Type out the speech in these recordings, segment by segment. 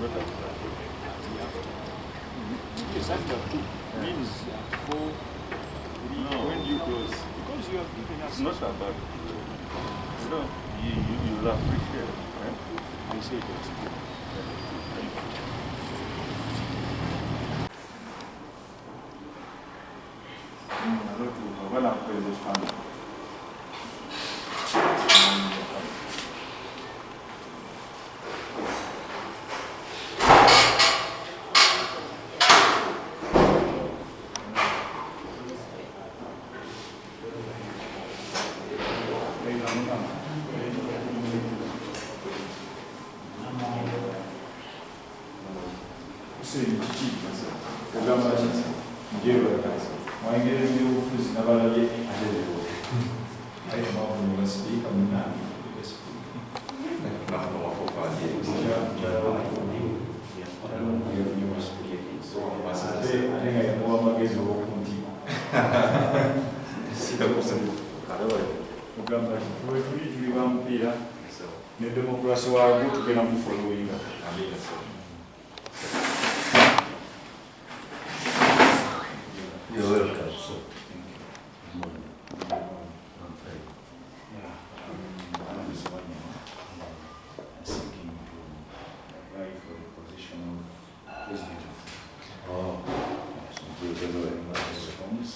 Not after. Yes, after 2 means at 4, 3, No. when you close. Because you have given us. It's not about. You know, you'll appreciate it. I say that's good. You're welcome, sir. Allan Ssewanyana, seeking to apply for the position of president. Oh, So you're going very to well. response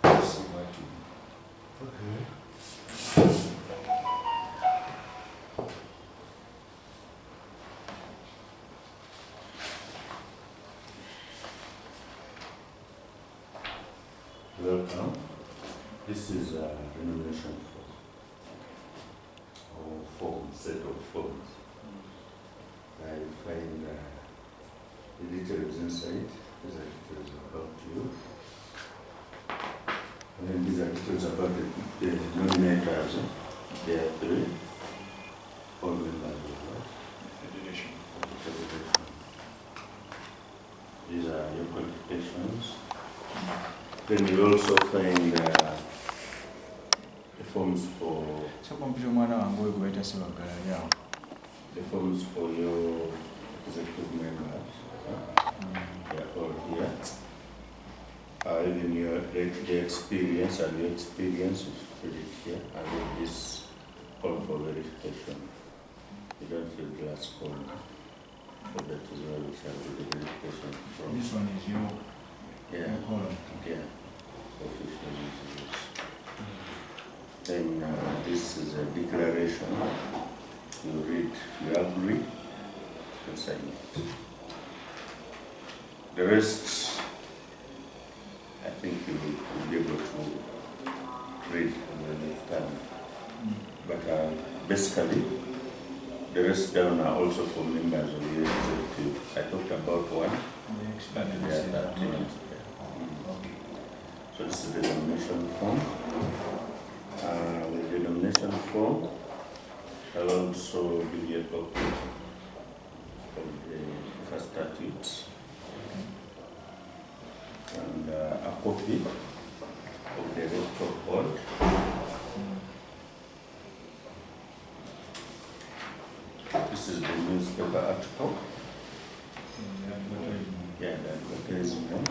and see what to do. Okay. Welcome. This is a remuneration form, or set of forms. I find the details inside. These are details about you. And then these are details about the nominators. There are 3. All members of what? Federation. The federation. These are your qualifications. Then you also find the forms for So computer mwana wangu we kuwaita sebagala yao. the forms for your executive members. They are all here. Even your the experience and your experience is put it here. And then this form for verification. You don't fill the last form. So that is where we shall do the verification from. This one is your Yeah. column. Yeah. Official messages. Then this is a declaration. You read, you agree, and sign it. The rest, I think you will be able to read when you have time. But basically, the rest down are also for members of the executive. I talked about one. The expanded Yeah, is that that. one. Okay. So this is the nomination form. With the nomination form, I'll also give you a copy of the first statutes and a copy of the electoral code. This is the newspaper article. Yeah, the advertisement.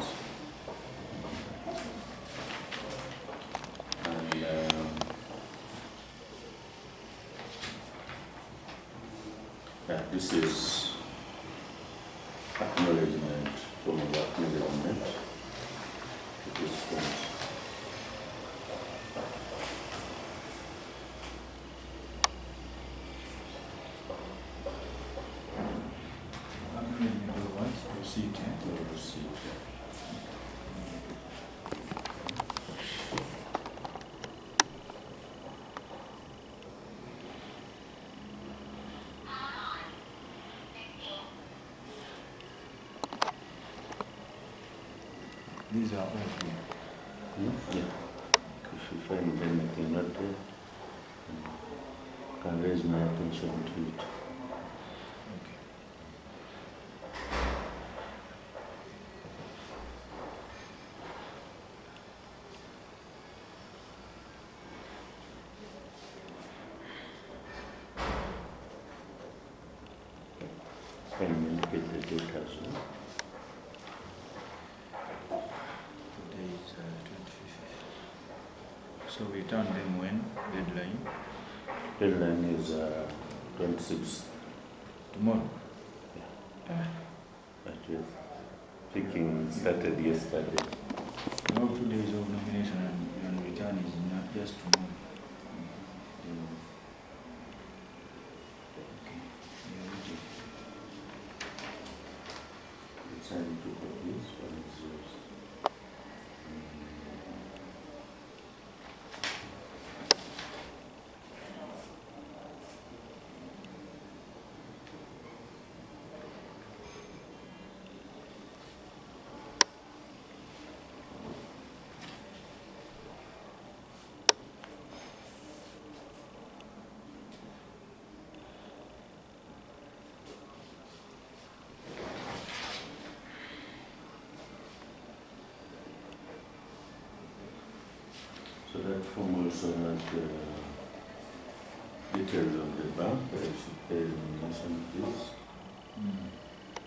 And this is acknowledgement, form of acknowledgement. It is from Receipt. the receipt. These are all here. Yeah. If you find anything not there, can raise my attention to it. Okay. Can you indicate the date as well? Today is 25th. So we return them when? Deadline? Deadline is 26th. Tomorrow? That is. Thinking started yesterday. No, 2 days of nomination and return is not just tomorrow. Okay. Yeah, ready. It's time to go this one is yours. So that form also has the details of the bank that you should pay the nomination fees.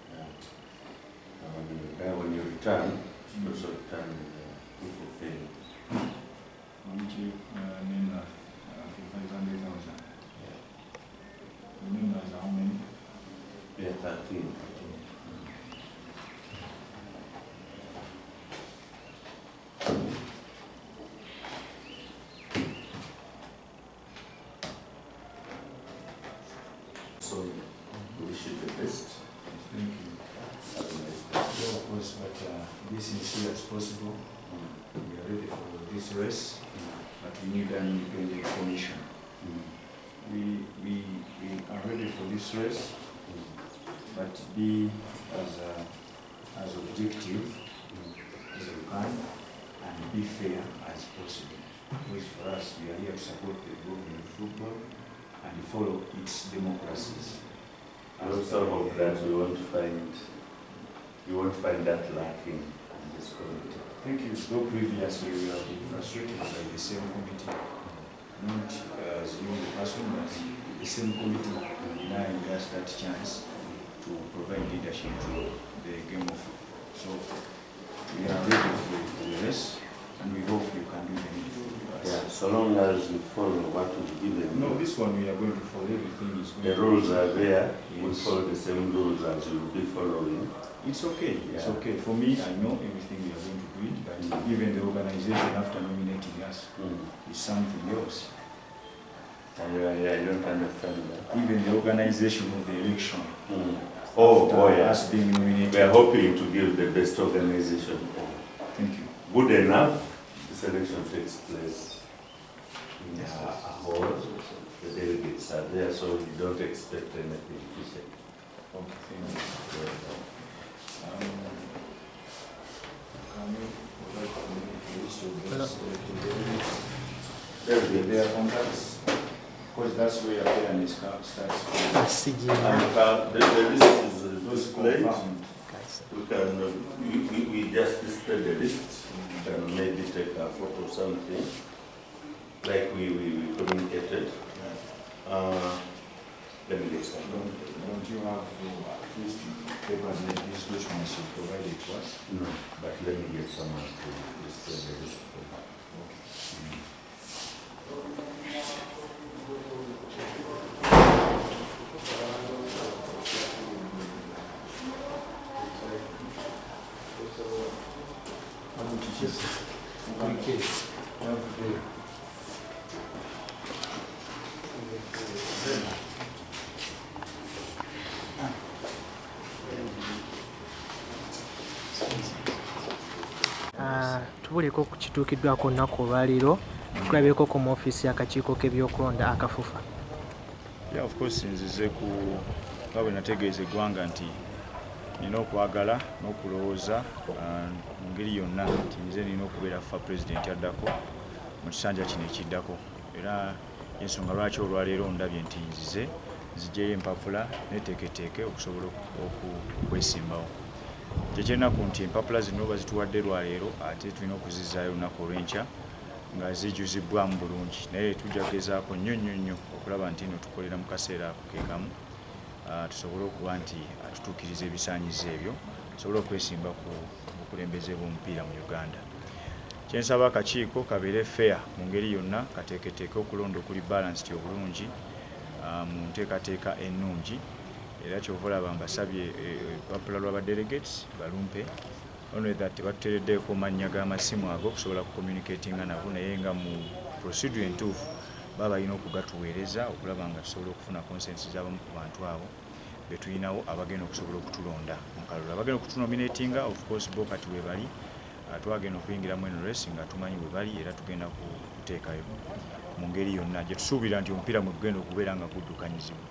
Yeah. And when you return, you also return the proof of payment. Won't you name that for 500,000? Yeah. The members are how many? Yeah, 13. So, we wish you the best. Thank you. Have a nice day. Yeah, of course, but be sincere as possible. We are ready for this race, but we need an independent commission. We are ready for this race, but be as objective as we can and be fair as possible. Because for us, we are here to support the government of football and follow its democracies. I also hope that you won't find that lacking in this committee. Thank you. Though previously we have been frustrated by the same committee, not as you the person, but the same committee denying us that chance to provide leadership to the game of football. So we are ready for the race, and we hope you can do the needful. Yeah, so long as you follow what is given. No, this one we are going to follow. Everything is going The rules are there. We Yes. follow the same rules as you will be following. It's okay. It's Yeah. okay. For me, I know everything we are going to do it, but even the organization after nominating us is something else. I don't understand that. Even the organization of the election. Oh, after yeah. us being nominated. We are hoping to give the best organization. Thank you. Good enough, the selection takes place in a hall. The delegates are there, so you don't expect anything to say. Okay, thank you. Can you provide for me a list of those selected delegates? Their contacts? Because that's where fairness starts. The list is Those displayed. confirmed. We just display the list. We can maybe take a photo or something, like we communicated. Let me get some. Don't you have at least papers like these documents you provided to us? No, but let me get someone to display the list for you. Tubuliko ku kituukiddwako olunaku olwaleero tukulabireko ku ofiisi y'akakiiko k'ebyokulonda akafufa. Yeah, of course nzize ku nga bwe nategeeza eggwanga nti nina okwagala n'okulowooza mu ngeri yonna nti nze nina okubeera FUFA pulezidenti addako mu kisanja kino ekiddako, era ensonga lwaki olwaleero ndabye nti nzize nziggyeyo empapula neteeketeeke okusobola okwesimbawo. Kyekyenaku nti empapula zino bazituwadde lwaleero ate tulina okuzizaayo olunaku olw'enkya nga zijjuzibwamu bulungi, naye tujja kugezaako nnyo okulaba nti no tukolera mu kaseera ako keekamu tusobole okuba nti atutuukiriza ebisaanyizo ebyo tusobole okwesimba ku bukulembeze bw'omupiira mu Uganda. Kyensaba akakiiko kabeere fair mu ngeri yonna, kateeketeeke okulonda okuli balanced obulungi mu nteekateeka ennungi, era kyova olaba mbasabye olupapula lw'abadelegates balumpe ono that batuteereddeeko mannya g'amasimu ago okusobola kucommunicatinga nabo, naye nga mu procedure entuufu baba balina okugatuweereza okulaba nga tusobola okufuna consensus z'abamu ku bantu abo betulinawo abagenda okusobola okutulonda mu kalulu. Abagenda okutunominatinga of course bo kati we bali, twagenda okuyingira mu race nga tumanyi bwe bali, era tugenda kuteekayo mu ngeri yonna gye tusuubira nti omupiira mwe gugenda okubeera nga guddukanyizibwa.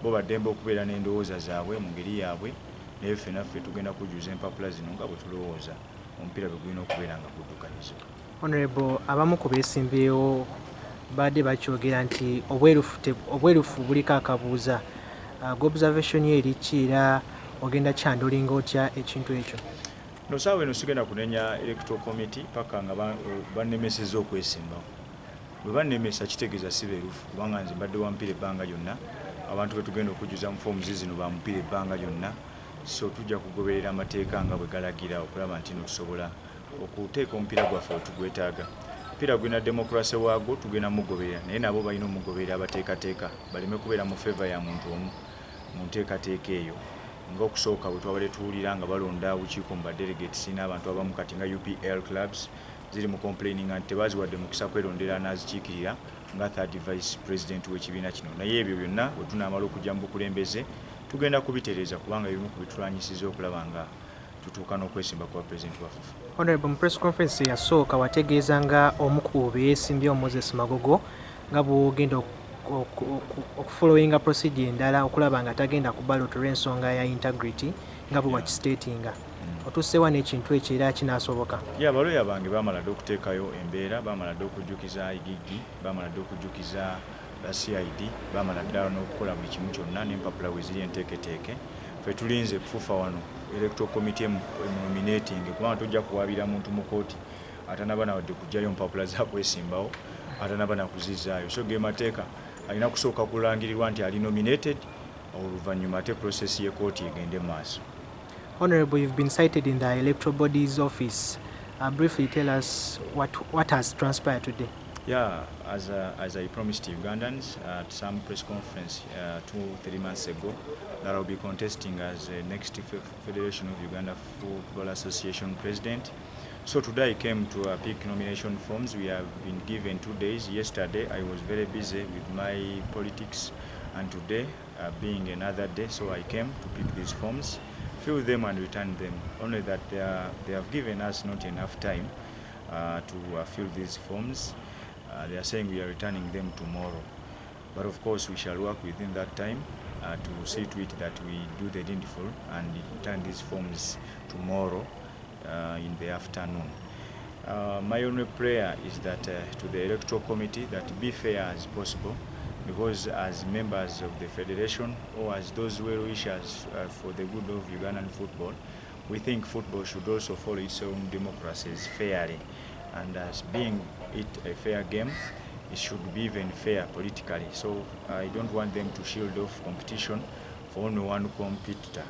Bo baddembe okubeera n'endowooza zaabwe mu ngeri yaabwe, naye ffe naffe tugenda kujjuza empapula zino nga bwe tulowooza omupiira bwe gulina okubeera nga guddukanyizibwa. Honorable, abamu ku beesimbyewo badde bakyogera nti obwerufu buliko akabuuza. Observation yo eri ki era ogenda kyandulinga otya ekintu ekyo? No, saawa eno sigenda kunenya electoral committee paka nga bannemesezza okwesimbawo. Bwe bannemesa kitegeeza si beerufu, kubanga nze mbadde wa mupiira ebbanga lyonna, abantu be tugenda okujjuza mu foomuzi zino ba mupiira ebbanga lyonna, so tujja kugoberera amateeka nga bwe galagira okulaba nti tusobola okuteeka omupiira gwaffe otugwetaaga. Omupiira gulina demokurasi waagwo, tugenda mugoberera, naye nabo balina omugoberera abateekateeka, baleme kubeera mu feva ya muntu omu mu nteekateeka eyo. Ng'okusooka bwe twabadde tuwulira nga balonda obukiiko mu badelegates n'abantu abamu kati nga UPL clubs ziri mu complaining nti tebaziwadde mukisa kwerondera n'azikiikirira nga third vice president w'ekibiina kino. Naye ebyo byonna bwe tunaamala okujja mu bukulembeze tugenda kubitereeza kubanga bimu ku bitulwanyisiza okulaba nga tutuuka n'okwesimba kwa president wa FUFA. Honorable, mu press conference yasooka wategeeza nga omu ku beesimbyewo Moses Magogo nga bw'ogenda okufollowinga procedure endala okulaba nga tagenda ku ballot olw'ensonga ya integrity nga bwe wakistatinga. Otusseewa n'ekintu ekyo era kinaasoboka? Abaloya bange baamala dde okuteekayo embeera, baamala dde okujjukiza igigi, baamala dde okujjukiza ba CID, baamala ddala n'okukola buli kimu kyonna n'empapula we ziri enteeketeeke. Ffe tulinze FUFA wano electoral committee nominating kubanga tujja kuwaabira muntu mu kooti atanaba nawadde kujjayo mpapula za kwesimbawo, atanaba nakuzizaayo. So ge mateeka alina kusooka kulangirirwa nti ali nominated, oluvannyuma ate process ye kooti egende maaso. Honorable, you've been cited in the electoral body's office. Briefly tell us what has transpired today. Yeah, as I promised Ugandans at some press conference 2-3 months ago, that I'll be contesting as the next Federation of Uganda Football Association president. So today I came to pick nomination forms. We have been given 2 days. Yesterday I was very busy with my politics, and today being another day, so I came to pick these forms, fill them and return them. Only that they have given us not enough time to fill these forms. They are saying we are returning them tomorrow, but of course we shall work within that time to see to it that we do the needful and return these forms tomorrow in the afternoon. My only prayer is that to the electoral committee that be fair as possible, because as members of the federation or as those well wishers for the good of Ugandan football, we think football should also follow its own democracies fairly, and as being it a fair game, it should be even fair politically. So I don't want them to shield off competition for only one competitor.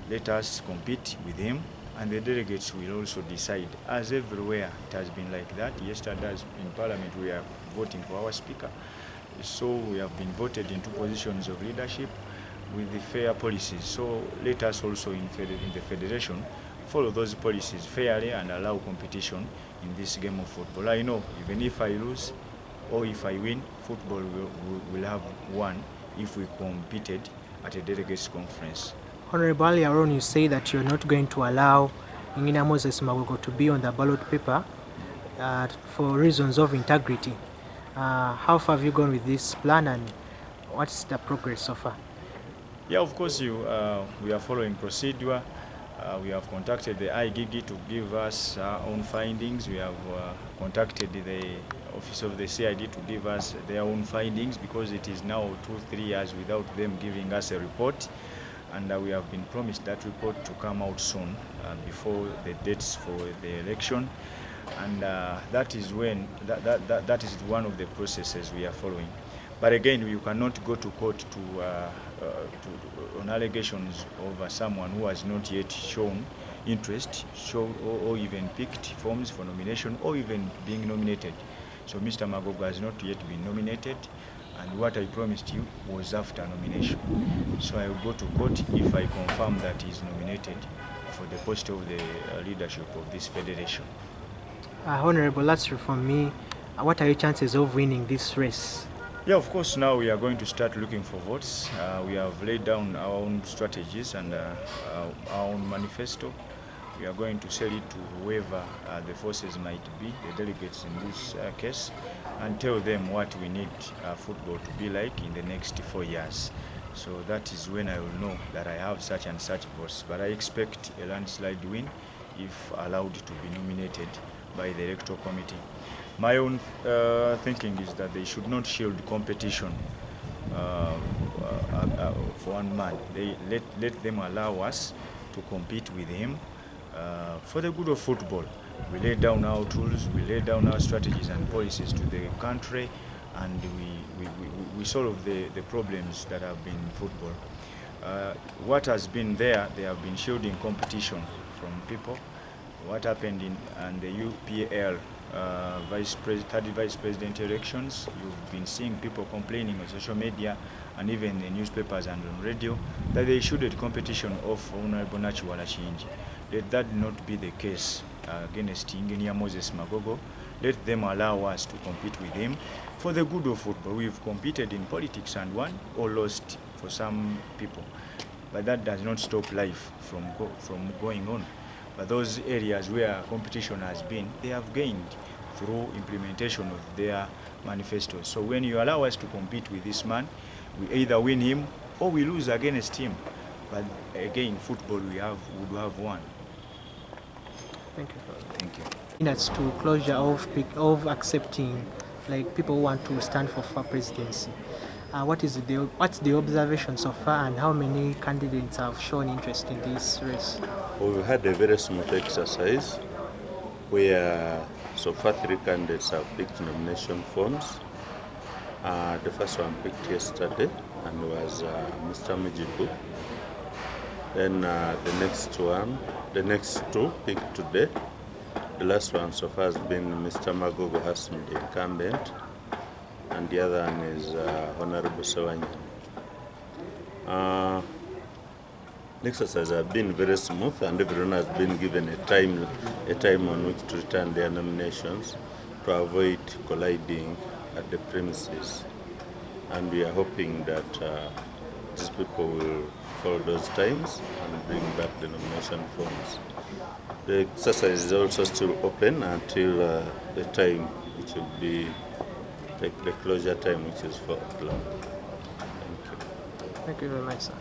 Let us compete with him, and the delegates will also decide. As everywhere it has been like that. Yesterday in Parliament we are voting for our speaker. So we have been voted into positions of leadership with the fair policies. So let us also in the federation follow those policies fairly and allow competition in this game of football. I know even if I lose or if I win, football will have won if we competed at a delegates conference. Honorable, earlier on you say that you're not going to allow Ingina Moses Magogo to be on the ballot paper for reasons of integrity. How far have you gone with this plan, and what's the progress so far? Yeah, of course we are following procedure. We have contacted the IGIGI to give us our own findings. We have contacted the office of the CID to give us their own findings, because it is now 2-3 years without them giving us a report, and we have been promised that report to come out soon before the dates for the election, and that is when that is one of the processes we are following. But again, you cannot go to court on allegations over someone who has not yet shown interest, or even picked forms for nomination, or even being nominated. So Mr. Magogo has not yet been nominated, and what I promised you was after nomination. So I will go to court if I confirm that he is nominated for the post of the leadership of this federation. Honorable, last from me, what are your chances of winning this race? Yeah, of course, now we are going to start looking for votes. We have laid down our own strategies and our own manifesto. We are going to sell it to whoever the forces might be, the delegates in this case, and tell them what we need football to be like in the next 4 years. So that is when I will know that I have such and such votes. But I expect a landslide win if allowed to be nominated by the electoral committee. My own thinking is that they should not shield competition for one man. They let them allow us to compete with him for the good of football. We lay down our tools, we lay down our strategies and policies to the country, and we solve the problems that have been in football. What has been there, they have been shielding competition from people. What happened in the UPL third vice president elections, you've been seeing people complaining on social media and even the newspapers and on radio that they shielded competition of Honorable Nachiwala Chinji. Let that not be the case against Engineer Moses Magogo. Let them allow us to compete with him for the good of football. We've competed in politics and won or lost for some people, but that does not stop life from going on. But those areas where competition has been, they have gained through implementation of their manifestos. So when you allow us to compete with this man, we either win him or we lose against him. But again, football would have won. Thank you, Father. Thank you. That's to closure of accepting, like, people who want to stand for FUFA presidency. What's the observation so far, and how many candidates have shown interest in this race? We've had a very smooth exercise where so far 3 candidates have picked nomination forms. The first one picked yesterday and was Mr. Mijibu. Then the next 2 picked today. The last one so far has been Mr. Magogo, has been the incumbent, and the other one is Honorable Ssewanyana. The exercise has been very smooth, and everyone has been given a time on which to return their nominations to avoid colliding at the premises. And we are hoping that these people will follow those times and bring back the nomination forms. The exercise is also still open until the time, which will be the closure time, which is 4 o'clock. Thank you. Thank you very much, sir.